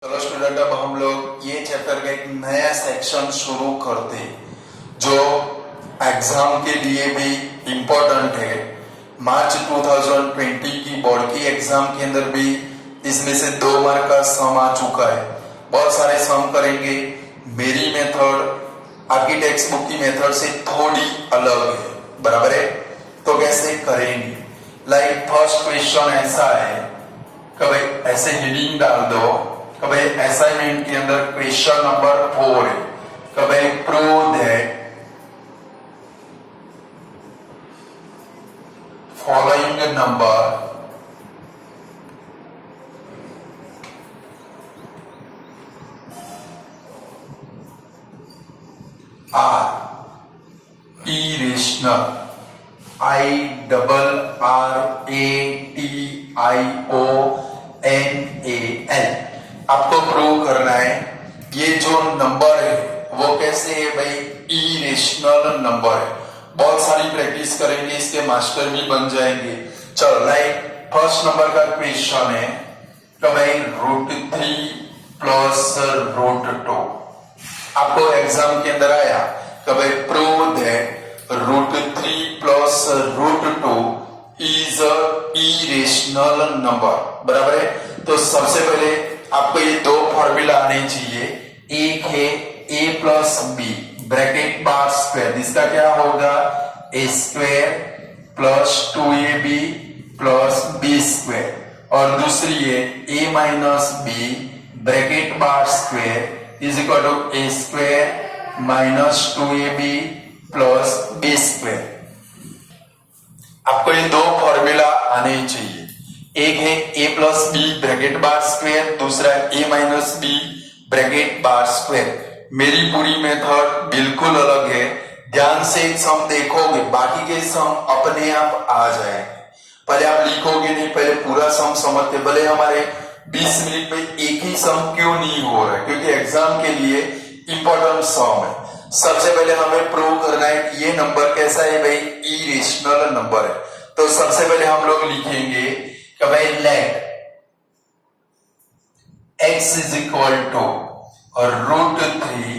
चलो स्टूडेंट, अब हम लोग ये चैप्टर का एक नया सेक्शन शुरू करते हैं जो एग्जाम के लिए भी इम्पोर्टेंट है। मार्च 2020 की बोर्ड की एग्जाम के अंदर भी इसमें से 2 मार्क का सम आ चुका है। बहुत सारे सम करेंगे। मेरी मेथड आपकी टेक्स्ट बुक की मेथड से थोड़ी अलग है, बराबर है? तो कैसे करेंगे? लाइक फर्स्ट क्वेश्चन ऐसा है कि भाई ऐसे हेडिंग डाल दो कि भाई असाइनमेंट के अंदर क्वेश्चन नंबर 4 है कि भाई prove that following number are irrational, IRRATIONAL। आपको प्रूव करना है ये जो नंबर है वो कैसे है भाई, इरेशनल नंबर है। बहुत सारी प्रैक्टिस करेंगे, इसके मास्टर भी बन जाएंगे। चलो लाइक फर्स्ट नंबर का क्वेश्चन है तो भाई √3 प्लस √2। आपको एग्जाम के अंदर आया कि भाई prove that √3 plus √2 is irrational number, बराबर है? तो सबसे पहले आपको ये 2 फॉर्मूला आने चाहिए। एक है a plus B bracket bar square, इसका क्या होगा a square plus 2ab plus B square, और दूसरी है a minus B bracket bar square is equal to a square minus 2ab plus B square. आपको ये 2 फॉर्मूला आने चाहिए। एक है a plus B bracket bar square, दूसरा a minus B bracket bar square. मेरी पूरी मेथड बिल्कुल अलग है। ध्यान से सम देखोगे, बाकी के सम अपने आप आ जाएंगे। पहले आप लिखोगे नहीं, पहले पूरा सम समझते। भले हमारे 20 मिनट में एक ही सम क्यों नहीं हो रहा है, क्योंकि एग्जाम के लिए इंपॉर्टेंट सम है। सबसे पहले हमें प्रूव करना है कि ये नंबर कैसा है भाई, इरेशनल नंबर है। तो सबसे पहले हम लोग लिखेंगे कि भाई let x is equal to √3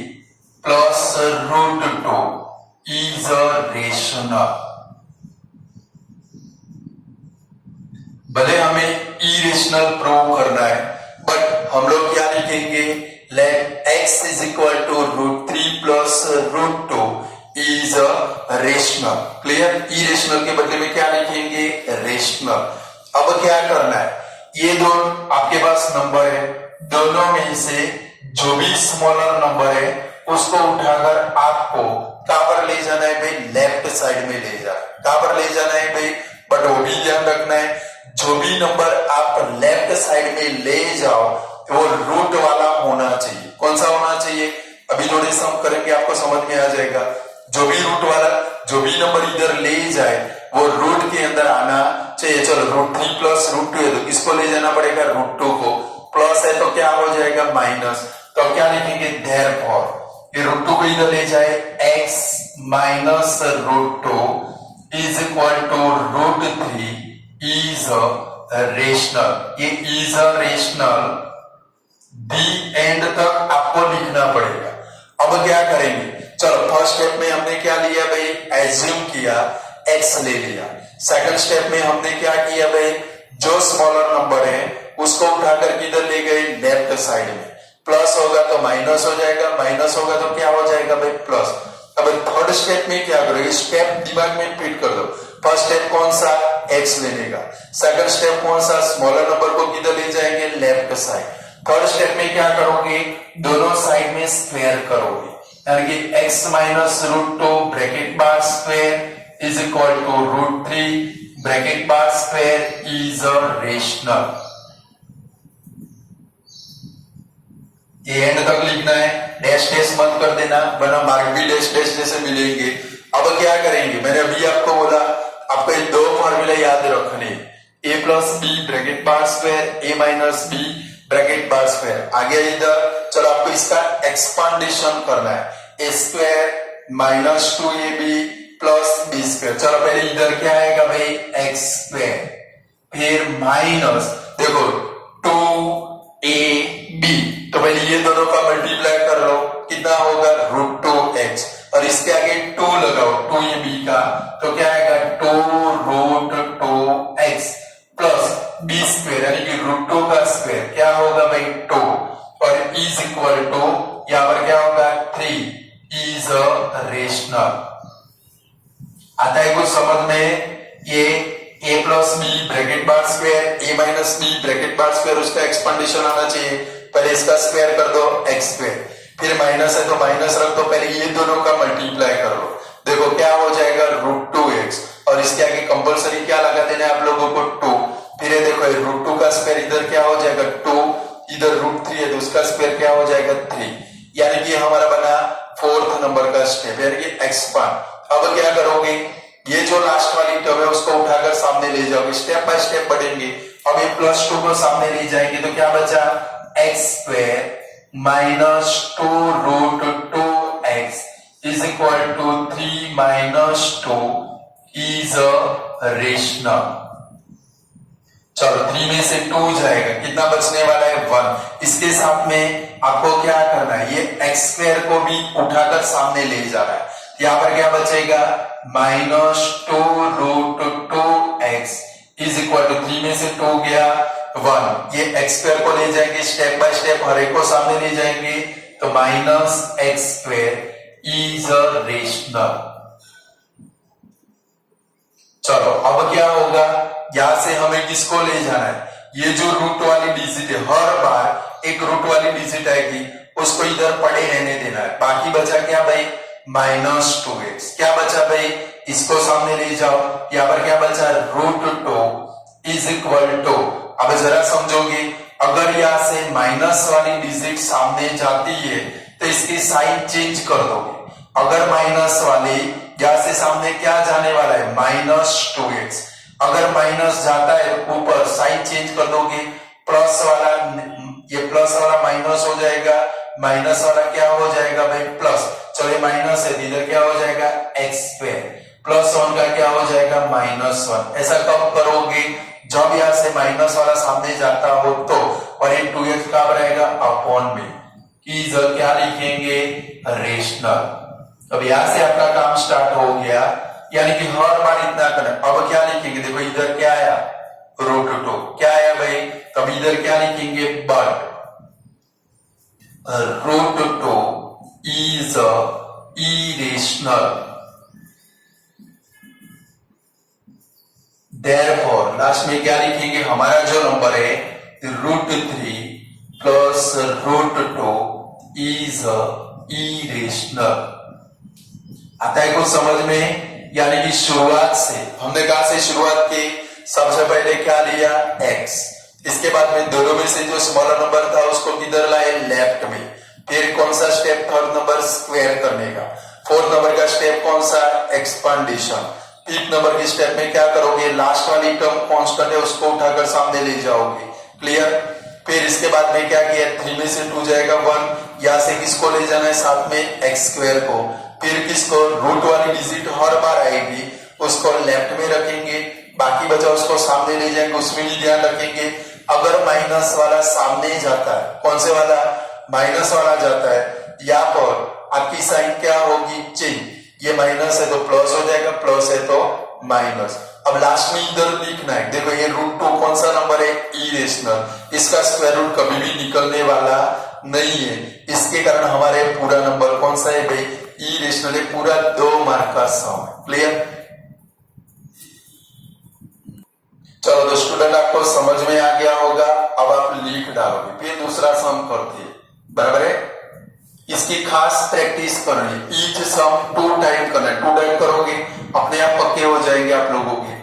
plus √2 is rational. भले हमें इरेशनल प्रूव करना है, बट हम लोग क्या लिखेंगे, let x is equal to √3 plus √2 is rational. Clear? Irrational के बदले में क्या लिखेंगे, रेशनल। अब क्या करना है, ये दोनों आपके पास नंबर है, दोनों में से जो भी स्मॉलर नंबर है उसको उठाकर आपको कहां पर ले जाना है भाई, लेफ्ट साइड में ले जाना है। कहां पर ले जाना है भाई, बट वो भी ध्यान रखना है जो भी नंबर आप लेफ्ट साइड में ले जाओ वो रूट वाला होना चाहिए। कौन सा होना चाहिए, अभी थोड़ी सम करेंगे आपको समझ में आ जाएगा। जो भी रूट वाला, जो भी नंबर इधर ले जाए वो रूट के अंदर आना चाहिए। चलो √3 प्लस √2 है तो किसको ले जाना पड़ेगा, √2 को। प्लस है तो क्या हो जाएगा माइनस, तो क्या लिखेंगे, देयरफॉर ये √2 को इधर ले जाए, x minus √2 is equal to √3 is rational. ये इज रेशनल दी एंड तक आपको लिखना पड़ेगा। अब क्या करेंगे, चलो फर्स्ट स्टेप में हमने क्या लिया भाई, एज्यूम किया x ले लिया। सेकंड स्टेप में हमने क्या किया भाई, जो स्मॉलर नंबर है उसको उठाकर किधर ले गए, लेफ्ट साइड में। प्लस होगा तो माइनस हो जाएगा, माइनस होगा तो क्या हो जाएगा भाई, प्लस। अब थर्ड स्टेप में क्या करोगे, स्टेप दिमाग में फिट कर दो। फर्स्ट स्टेप कौन सा, x लेने का। सेकंड स्टेप कौन सा, स्मॉलर नंबर को किधर ले जाएंगे, लेफ्ट साइड। थर्ड स्टेप में क्या करोगे, दोनों साइड में स्क्वायर करोगे, यानी कि x minus √2 bracket bar square is equal to √3 bracket bar square is rational. ये एंड तक लिखना है, डैश डैश मत कर देना वरना मार्क भी डैश डैश जैसे मिलेंगे। अब क्या करेंगे, मैंने अभी आपको बोला आपको ये 2 फॉर्मूला याद रखने, a plus B bracket bar square, a minus B bracket bar square. आगे इधर चलो आपको इसका एक्सपांडेशन करना है, a square minus 2ab plus B square. चलो पहले इधर क्या आएगा भाई, x स्क्वायर, फिर माइनस देखो 2ab पहले ये दोनों का मल्टीप्लाई कर लो, कितना होगा √2x, और इसके आगे 2 लगाओ, 2 ये b का, तो क्या आएगा 2√2x प्लस b स्क्वायर यानी कि √2 का स्क्वायर क्या होगा भाई 2, और इज इक्वल टू यहां पर क्या होगा 3 इज अ रेशनल। आता है कुछ समझ में? ये a plus B bracket bar square a minus B bracket bar square उसका एक्सपेंडिशन आना चाहिए, पहले इसका स्क्वायर कर दो x स्क्वायर, फिर माइनस है तो माइनस रख दो, पहले ये दोनों का मल्टीप्लाई कर लो, देखो क्या हो जाएगा √2x, और इसके आगे कंपलसरी क्या लगा देना है आप लोगों को 2, फिर ये देखो √2 का स्क्वायर इधर क्या हो जाएगा 2, इधर √3 है तो उसका स्क्वायर क्या हो जाएगा 3, यानी कि हमारा बना 4th नंबर का स्टेप यानी कि एक्सपांड। अब क्या करोगे, ये जो लास्ट वाली टर्म है उसको उठाकर सामने ले जाओगे, स्टेप बाय स्टेप बढ़ेंगे। अब ये +2 को सामने ले जाएंगे तो क्या बचा x square minus 2√2x is equal to 3 minus 2 is a rational. चलो 3 में से 2 जाएगा, कितना बचने वाला है 1। इसके साथ में आपको क्या करना है, ये x स्क्वायर को भी उठाकर सामने ले जा रहा है, यहां पर क्या बचेगा minus 2√2x is equal to 3 में से 2 गया 1, ये x स्क्वायर को ले जाएंगे स्टेप बाय स्टेप, हर एक को सामने ले जाएंगे तो minus x square is a rational. चलो अब क्या होगा, यहां से हमें किसको ले जाना है, ये जो रूट वाली डिजिट है हर बार एक रूट वाली डिजिट आएगी उसको इधर पड़े रहने देना है, बाकी बचा क्या भाई -2x, क्या बचा भाई इसको सामने ले जाओ, यहां पर क्या बचा √2 इज इक्वल टू, अब जरा समझोगे अगर यहां से माइनस वाली डिजिट सामने जाती है तो इसकी साइन चेंज कर दोगे, अगर माइनस वाली यहां से सामने क्या जाने वाला है -2x, अगर माइनस जाता है ऊपर साइन चेंज कर दोगे, प्लस वाला ये प्लस वाला माइनस हो जाएगा, माइनस वाला क्या हो जाएगा भाई प्लस, चलो माइनस है इधर क्या हो जाएगा x स्क्वायर प्लस 1 का क्या हो जाएगा -1। ऐसा कब करोगे, जब यहां से माइनस वाला सामने जाता हो तो, और ये 2x कब रहेगा अपॉन में, इधर क्या लिखेंगे रेशनल। अब यहां से आपका काम स्टार्ट हो गया, यानी कि हर बार इतना करना। अब क्या लिखेंगे, देखो इधर क्या आया √2 क्या आया भाई, तब इधर क्या लिखेंगे but √2 is a irrational, therefore last में क्या लिखेंगे, हमारा जो नंबर है √3 प्लस √2 is a irrational। आता है कुछ समझ में? यानी कि शुरुआत से हमने कहा से शुरुआत की, सबसे पहले क्या लिया x, इसके बाद में दोनों में से जो स्मॉलर नंबर था उसको किधर लाए लेफ्ट में, फिर कौन सा स्टेप थर्ड नंबर स्क्वायर करने का, फोर्थ नंबर का स्टेप कौन सा एक्सपांडेशन, फिफ्थ नंबर के स्टेप में क्या करोगे लास्ट वाली टर्म कांस्टेंट है उसको उठाकर सामने ले जाओगे, क्लियर। फिर इसके बाद में क्या किया 3 में से 2 जाएगा 1, यहां से किसको ले जाना है साथ में x स्क्वायर को, फिर किसको रूट वाली डिजिट हर बार आएगी उसको लेफ्ट में रखेंगे, बाकी बचा उसको सामने ले जाएंगे, उसमें भी ध्यान रखेंगे अगर माइनस वाला सामने जाता है, कौन से वाला माइनस वाला जाता है, यहाँ पर आपकी साइन क्या होगी चेंज, ये माइनस है तो प्लस हो जाएगा, प्लस है तो माइनस। अब लास्ट में इधर लिखना है, देखो ये √2 कौन सा नंबर है इरेशनल, इसका स्क्वायर रूट कभी भी निकलने वाला नहीं है, इसके कारण हमारे पूरा नंबर कौन सा है भाई इरेशनल है, पूरा 2 मार्क का सम है, क्लियर। चलो तो स्टूडेंट आपको समझ में आ गया होगा, अब आप लिख डालोगे, फिर दूसरा सम करते हैं, बराबर है। इसकी खास प्रैक्टिस करनी, ईच सम 2 टाइम करना है, 2 टाइम करोगे अपने आप पक्के हो जाएंगे आप लोगों के।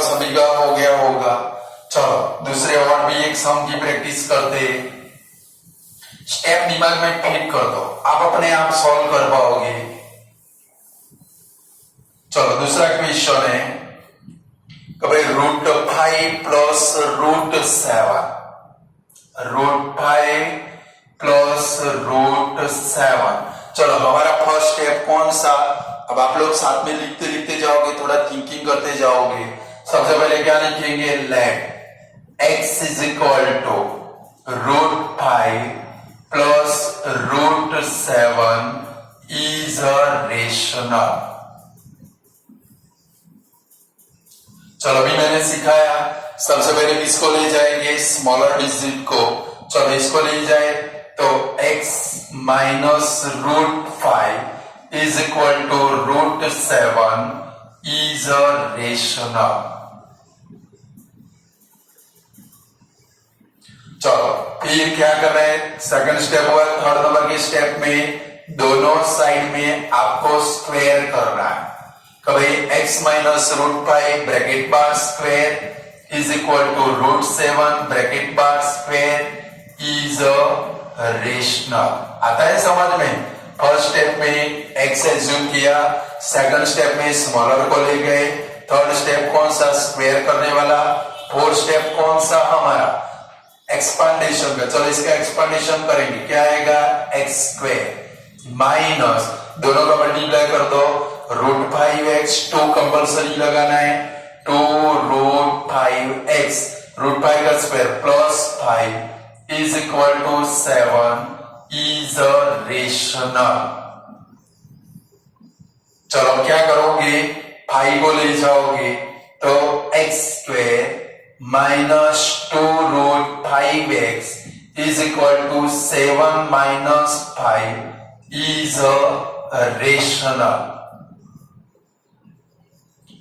लगभग सभी का हो गया होगा। चलो दूसरे और भी एक सम की प्रैक्टिस करते। स्टेप दिमाग में फिट कर दो, आप अपने आप सॉल्व कर पाओगे। चलो दूसरा क्वेश्चन है कि भाई √5 प्लस √7, √5 प्लस √7। चलो हमारा फर्स्ट स्टेप कौन सा, अब आप लोग साथ में लिखते लिखते जाओगे, थोड़ा थिंकिंग करते जाओगे। सबसे पहले क्या लिखेंगे, let x is equal to √5 plus √7 is a rational. चलो अभी मैंने सिखाया, सबसे पहले किसको ले जाएंगे, स्मॉलर डिजिट को। चलो इसको ले जाए तो x minus √5 is equal to √7 is a rational. चलो फिर क्या कर रहे हैं, सेकंड स्टेप हुआ, थर्ड नंबर के स्टेप में दोनों साइड में आपको स्क्वायर करना है। कभी x minus √5 bracket bar square is equal to √7 bracket bar square is a rational. आता है समझ में? फर्स्ट स्टेप में x एज्यूम किया, सेकंड स्टेप में स्मॉलर को ले गए, थर्ड स्टेप कौन सा, स्क्वायर करने वाला, फोर्थ स्टेप कौन सा हमारा, एक्सपांडेशन का। चलो इसका एक्सपांडेशन करेंगे, क्या आएगा, x स्क्वायर माइनस दोनों का मल्टीप्लाई कर दो, √5x 2 कंपल्सरी लगाना है, 2√5x √5 का square plus 5 is equal to 7 is a rational. चलो क्या करोगे, 5 को ले जाओगे तो x square minus 2√5x is equal to 7 minus 5 is a rational.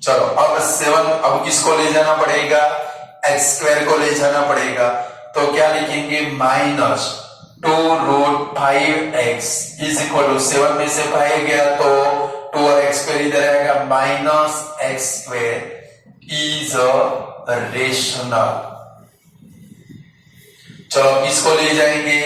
चलो अब 7, अब किसको ले जाना पड़ेगा, x स्क्वायर को ले जाना पड़ेगा, तो क्या लिखेंगे, minus 2√5x is equal to 7 में से 5 गया तो 2 और x स्क्वायर इधर आएगा, minus x square is a rational. चलो किसको ले जाएंगे,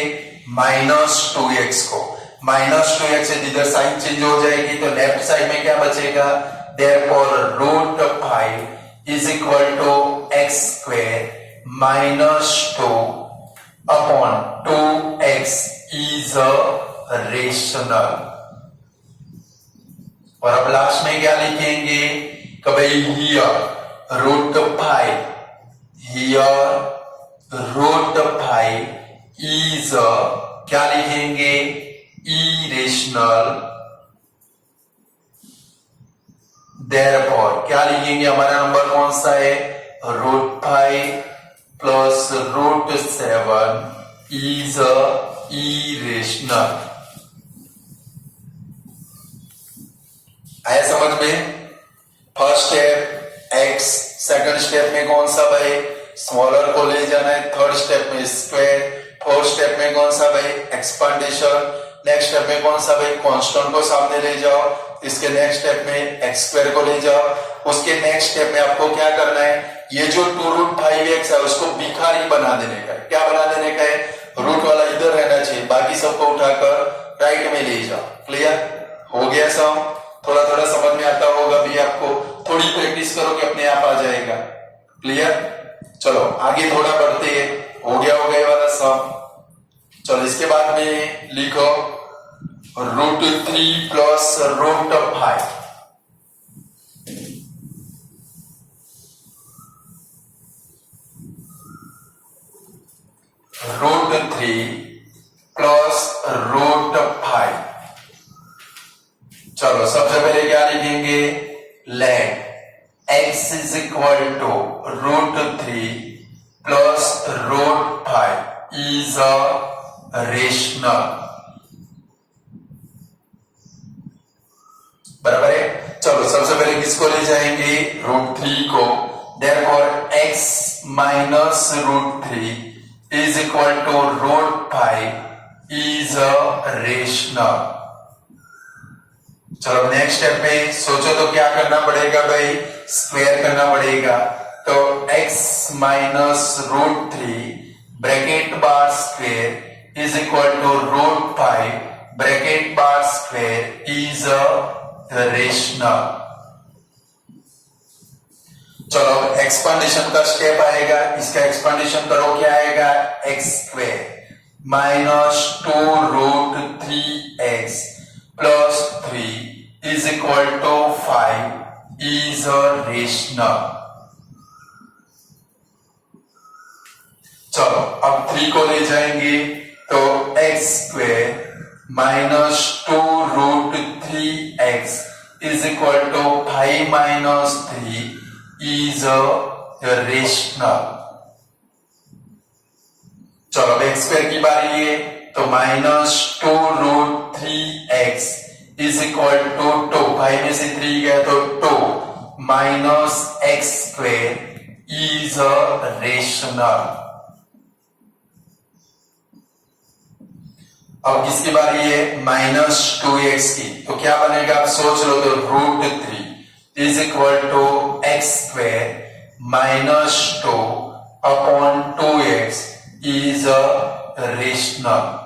माइनस 2x को, माइनस 2x से इधर साइन चेंज हो जाएगी तो लेफ्ट साइड में क्या बचेगा, therefore √5 is equal to x square minus 2 upon 2x is a rational। और अब लास्ट में क्या लिखेंगे कि भाई here √5 is a, क्या लिखेंगे, irrational। Therefore क्या लिखेंगे, हमारा नंबर कौन सा है, √5 प्लस √7 इज अ irrational। आया समझ में? First step x, second step में कौन सा भाई, स्मॉलर को ले जाना है, थर्ड स्टेप में स्क्वायर, फोर्थ स्टेप में कौन सा भाई, एक्सपांडेशन, नेक्स्ट स्टेप में कौन सा भाई, कांस्टेंट को सामने ले जाओ, इसके नेक्स्ट स्टेप में x स्क्वायर को ले जाओ, उसके नेक्स्ट स्टेप में आपको क्या करना है, ये जो 2√5x है उसको भिखारी बना देने का। क्या बना देने का है, रूट वाला इधर रहना चाहिए, बाकी सबको उठाकर राइट में ले जाओ। क्लियर हो गया सब? थोड़ा थोड़ा समझ में आता होगा भी आपको, थोड़ी प्रैक्टिस करोगे अपने आप आ जाएगा। क्लियर? चलो आगे थोड़ा बढ़ते हैं, हो गया ये वाला सब। चलो इसके बाद में लिखो √3 प्लस √5। √3 प्लस √5। चलो सबसे पहले क्या लिखेंगे, let x is equal to √3 plus √5 is a rational. बराबर है? चलो सबसे पहले किसको ले जाएंगे, √3 को, therefore x minus √3 is equal to √5 is a rational। चलो नेक्स्ट स्टेप में सोचो तो क्या करना पड़ेगा भाई, स्क्वायर करना पड़ेगा। तो x माइनस रूट 3 ब्रैकेट बार square is equal to root 5 bracket बार स्क्वेयर इज अ रेशनल। चलो एक्सपांडेशन का स्टेप आएगा, इसका एक्सपांडेशन करो, क्या आएगा x square minus 2 root 3x plus 3 is equal to 5 is a rational. चलो अब 3 को ले जाएंगे तो x square minus 2 root 3x is equal to 5 minus 3 is a rational. चलो अब एक्स स्क्वायर की बारी है तो minus 2 root 3x is equal to 2, 5 में से 3 गया तो 2 minus x square is a rational. अब किसकी बारी है माइनस 2x की, तो क्या बनेगा आप सोच लो, तो root 3 is equal to x square minus 2 upon 2x is a rational.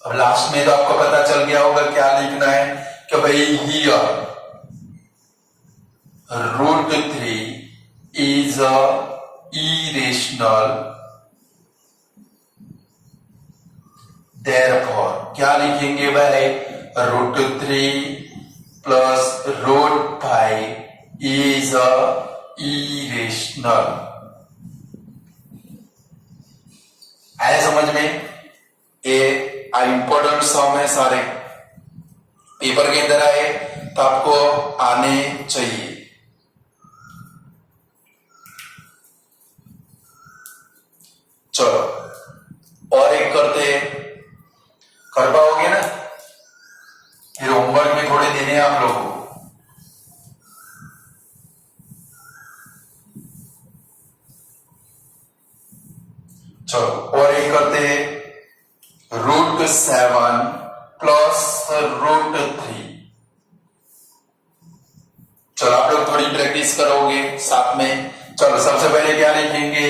अब लास्ट में तो आपको पता चल गया होगा क्या लिखना है कि भाई here root 3 is a irrational, therefore क्या लिखेंगे भाई root 3 plus root 5 is a irrational. आया समझ में? ये इंपॉर्टेंट सम है, सारे पेपर के अंदर आए तो आपको आने चाहिए। चलो और एक करते हैं, कर पाओगे ना? फिर होमवर्क में थोड़े देने हैं आप लोगों को। चलो और एक करते हैं रूट 7 प्लस रूट 3। चलो आप लोग थोड़ी प्रैक्टिस करोगे साथ में। चलो सबसे पहले क्या लिखेंगे,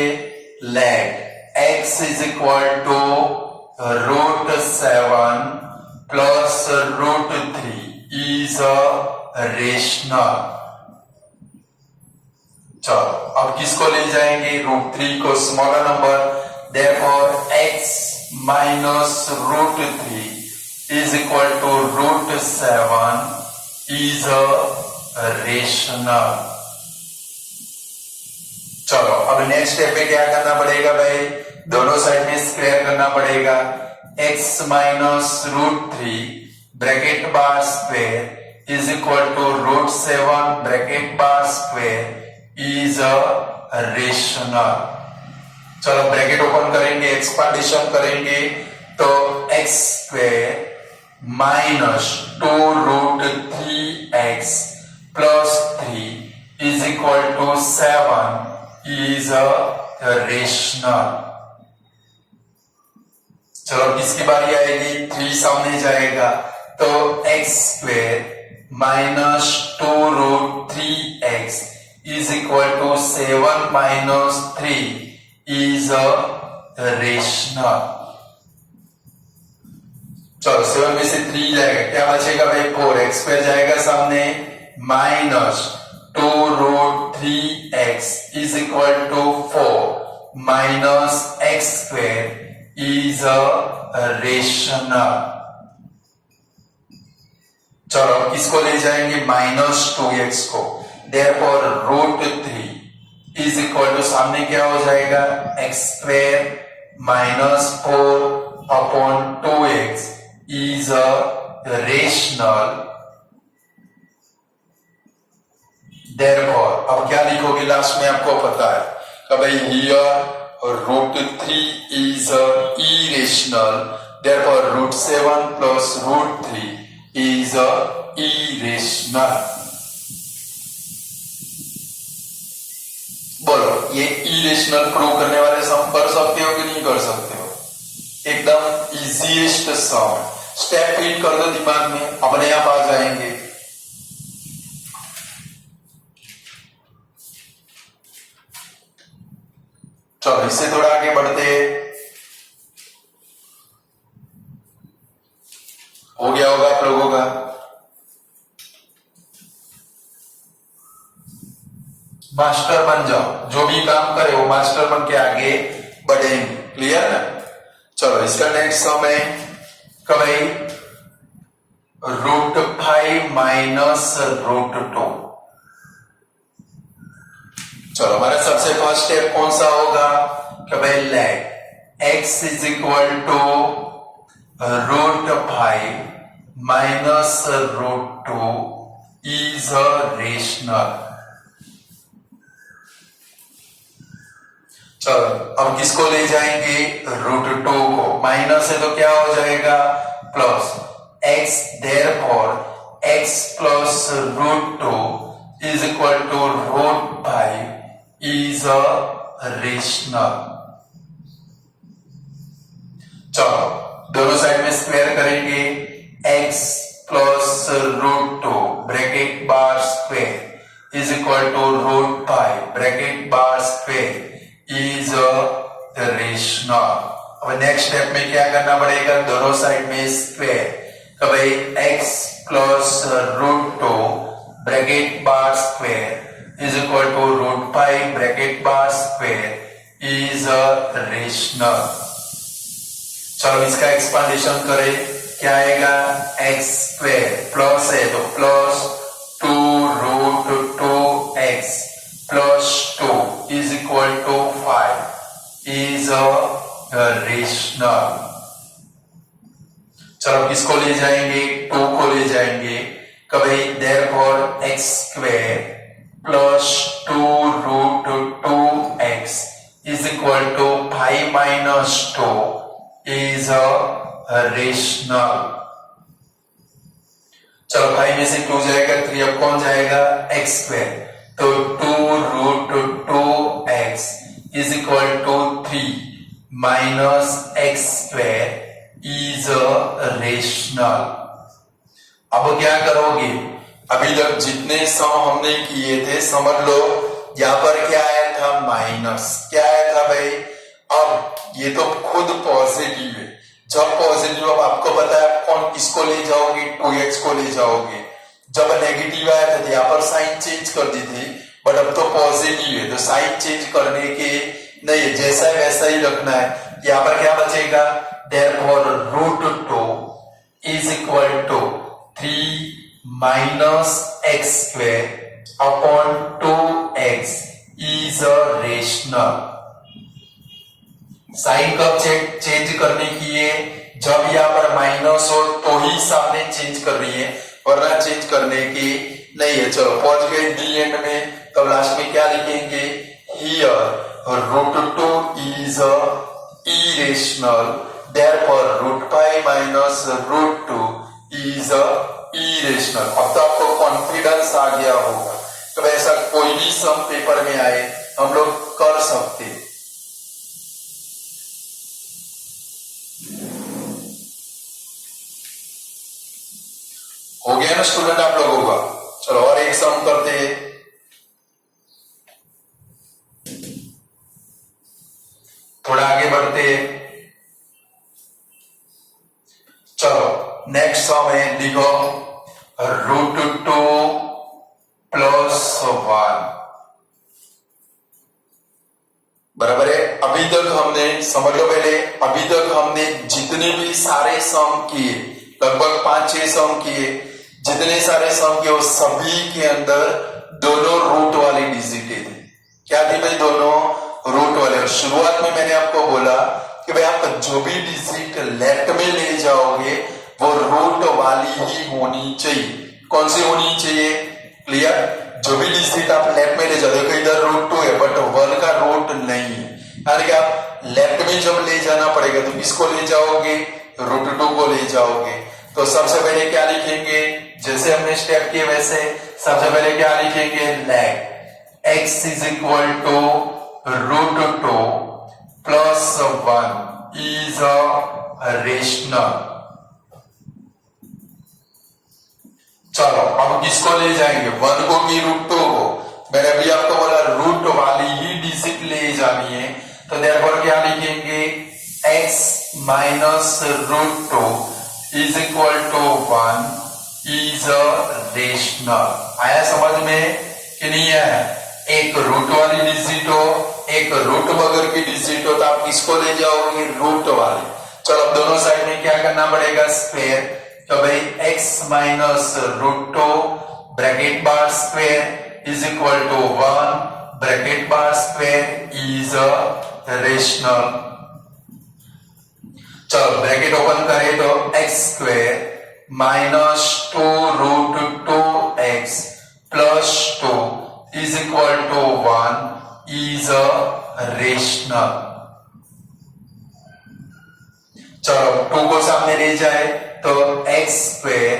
let x is equal to root 7 plus root 3 is a rational. चलो अब किसको ले जाएंगे, रूट 3 को smaller number, therefore x minus root 3 is equal to root 7 is a rational। चलो अब नेक्स्ट स्टेप पे क्या करना पड़ेगा भाई, दोनों साइड में स्क्वायर करना पड़ेगा। x minus root 3 bracket bar square is equal to root 7 bracket bar square is a rational. चलो ब्रैकेट ओपन करेंगे, एक्सपांडेशन करेंगे तो x square minus 2 root 3x plus 3 is equal to 7 is a rational. चलो किसकी बारी आएगी, 3 सामने जाएगा तो x square minus 2 root 3x is equal to 7 minus 3 is a rational। चलो 7 में से 3 जाएगा, क्या बचेगा भाई 4x स्क्वायर जाएगा सामने minus 2 root 3x is equal to 4 minus x square is a rational. चलो किसको ले जाएंगे माइनस 2x को, therefore root 3 is equal to सामने क्या हो जाएगा x square minus 4 upon 2x is a rational. Therefore अब क्या लिखोगे लास्ट में, आपको पता है कि भाई here root 3 is a irrational, therefore root 7 plus root 3 is a irrational. बोलो ये इरेशनल प्रूव करने वाले सम कर सकते हो कि नहीं कर सकते हो? एकदम इजीएस्ट सम, स्टेप फीड कर दो दिमाग में, अपने आप आ जाएंगे। चलो इससे थोड़ा आगे बढ़ते हैं। हो गया होगा आप लोगों का। मास्टर बन जाओ, जो भी काम करे वो मास्टर बन के आगे बढ़ेंगे। क्लियर ना? चलो इसका नेक्स्ट सम है कभी √5 माइनस √2। चलो हमारा सबसे फर्स्ट स्टेप कौन सा होगा कि भाई let x is equal to √5 minus √2 is a rational. चलो अब किसको ले जाएंगे? √2 को। माइनस है तो क्या हो जाएगा? Plus x, therefore x plus √2 is equal to √5 is a rational। चलो दोनों साइड में स्क्वायर करेंगे। x plus √2 bracket bar square is equal to √5 bracket bar square is a rational. अब नेक्स्ट स्टेप में क्या करना पड़ेगा? दोनों साइड में स्क्वायर। भाई x plus √2 bracket bar square is equal to √5 bracket bar square is a rational. चलो इसका एक्सपांडेशन करें। क्या आएगा? x स्क्वायर प्लस है तो plus 2√2x plus 2 is equal to 5 is a rational. चलो किसको ले जाएंगे? 2 को ले जाएंगे। कभी therefore x square plus 2√2x is equal to 5 minus 2 is a rational. चलो 5 में से 2 जाएगा 3, अब कौन जाएगा? x स्क्वायर, तो 2√2x is equal to 3 minus x square is a rational. अब क्या करोगे? अभी तक जितने सम हमने किए थे समझ लो यहां पर क्या आया था? माइनस। क्या आया था भाई? अब ये तो खुद पॉजिटिव है। जब पॉजिटिव, अब आपको पता है कौन किसको ले जाओगे? 2x को ले जाओगे। जब नेगेटिव आया था यहाँ पर साइन चेंज कर दी थी, बट अब तो पॉजिटिव है तो साइन चेंज करने के नहीं है, जैसा है वैसा ही रखना है। यहाँ पर क्या बचेगा? therefore √2 is equal to 3 minus x square upon 2x is a rational। Sign कब चेंज करने की है? जब यहाँ पर माइनस हो तो ही सामने चेंज कर रही है, वरना चेंज करने की नहीं है। चलो पहुंच गए डी एंड में। तब लास्ट में क्या लिखेंगे? Here √2 is a irrational, therefore √5 minus √2 is a irrational। अब तो आपको कॉन्फिडेंस आ गया होगा तो ऐसा कोई भी सम पेपर में आए हम लोग कर सकते। हो गया ना स्टूडेंट आप लोगों का? चलो और एक सम करते हैं। थोड़ा आगे बढ़ते हैं। चलो नेक्स्ट सम है, लिखो √2 प्लस 1 बराबर है। अभी तक हमने समझ लो, पहले अभी तक हमने जितने भी सारे सम किए, लगभग 5-6 सम किए, जितने सारे सम किए वो सभी के अंदर दोनों रूट वाली डिजिट थे। क्या थी भाई? दोनों रूट वाले। और शुरुआत में मैंने आपको बोला कि भाई आप जो भी डिजिट लेफ्ट में ले जाओगे वो रूट वाली ही होनी चाहिए। कौन सी होनी चाहिए? क्लियर? जो भी डिजिट आप लेफ्ट में ले जाओ, देखो इधर √2 है बट 1 का रूट नहीं है, यानी कि आप लेफ्ट में जब ले जाना पड़ेगा तो किसको ले जाओगे? √2 को ले जाओगे। तो सबसे पहले क्या लिखेंगे? जैसे हमने स्टेप किए वैसे सबसे पहले क्या लिखेंगे? Let x is equal to √2 plus 1 is a rational. चलो अब किसको ले जाएंगे? 1 को की √2 को? मैंने अभी आपको बोला रूट वाली ही डिजिट ले जानी है, तो देयरफॉर क्या लिखेंगे, x minus root two is equal to 1 is a rational. आया समझ में कि नहीं आया? एक रूट वाली डिजिट हो, एक रूट बगैर की डिजिट हो, तो आप किसको ले जाओगे, रूट वाले। चलो अब दोनों साइड में क्या करना पड़ेगा, स्क्वायर। तो भाई x minus root two bracket bar square is equal to 1 bracket bar square is a rational. चलो ब्रैकेट ओपन करें तो x square minus 2 root 2x plus 2 is equal to 1 is a rational. चलो 2 को सामने ले जाए तो x square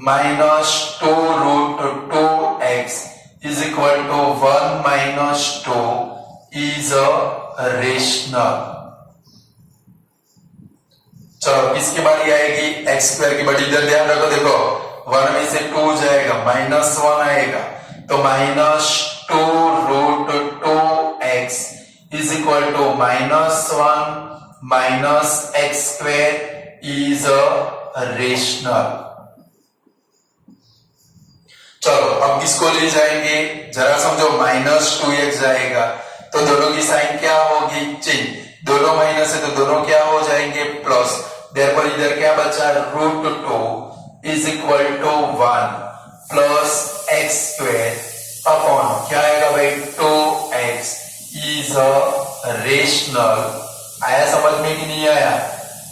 minus 2 root 2x is equal to 1 minus 2 is a rational. चलो किसकी बारी आएगी, एक्स स्क्वायर की बारी। इधर ध्यान रखो, देखो 1 में से 2 जाएगा, माइनस 1 आएगा, तो minus 2 root 2x is equal to minus 1 minus x square is a rational. चलो अब किसको ले जाएंगे, जरा समझो, माइनस 2x जाएगा तो दोनों की साइन क्या होगी, चेंज। दोनों माइनस है तो दोनों क्या हो जाएंगे, प्लस। देयरफॉर इधर क्या बचा, root 2 is equal to 1 plus x square upon क्या आएगा भाई, 2x इज अ रेशनल। आया समझ में कि नहीं आया?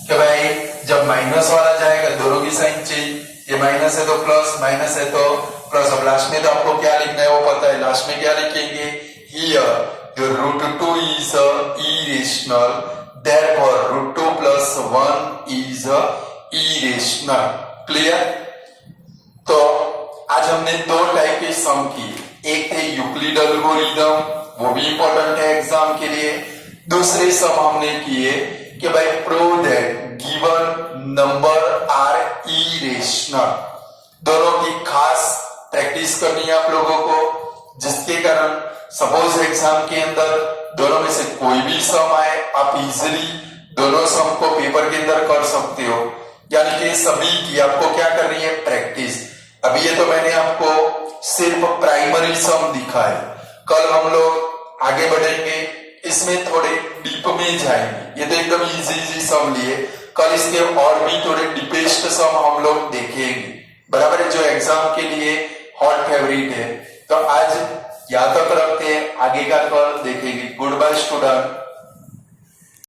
कि भाई जब माइनस वाला जाएगा दोनों की साइन चेंज, ये माइनस है तो प्लस, माइनस है तो प्लस। अब लास्ट में तो आपको क्या लिखना है वो पता है, लास्ट में क्या लिखेंगे, here your root 2 is a irrational, therefore root 2 plus 1 is a irrational. Clear? तो आज हमने दो टाइप के सम किए, एक थे यूक्लिड एल्गोरिथम, वो भी इंपॉर्टेंट है एग्जाम के लिए। दूसरे सम हमने किए कि भाई prove that given number are irrational. दोनों की खास प्रैक्टिस करनी है आप लोगों को, जिसके कारण सपोज एग्जाम के अंदर दोनों में से कोई भी सम आए, आप इजीली दोनों सम को पेपर के अंदर कर सकते हो। यानी कि सभी की आपको क्या करनी है, प्रैक्टिस। अभी ये तो मैंने आपको सिर्फ प्राइमरी सम दिखाए, कल हम लोग आगे बढ़ेंगे, इसमें थोड़े डीप में जाएंगे। ये तो एकदम इजी सम लिए, कल इसके और भी थोड़े डीपेस्ट सम हम लोग देखेंगे, बराबर है, जो एग्जाम के लिए हॉट फेवरेट है। तो आज यहाँ तक रखते हैं, आगे का कल देखेंगे। Good bye student.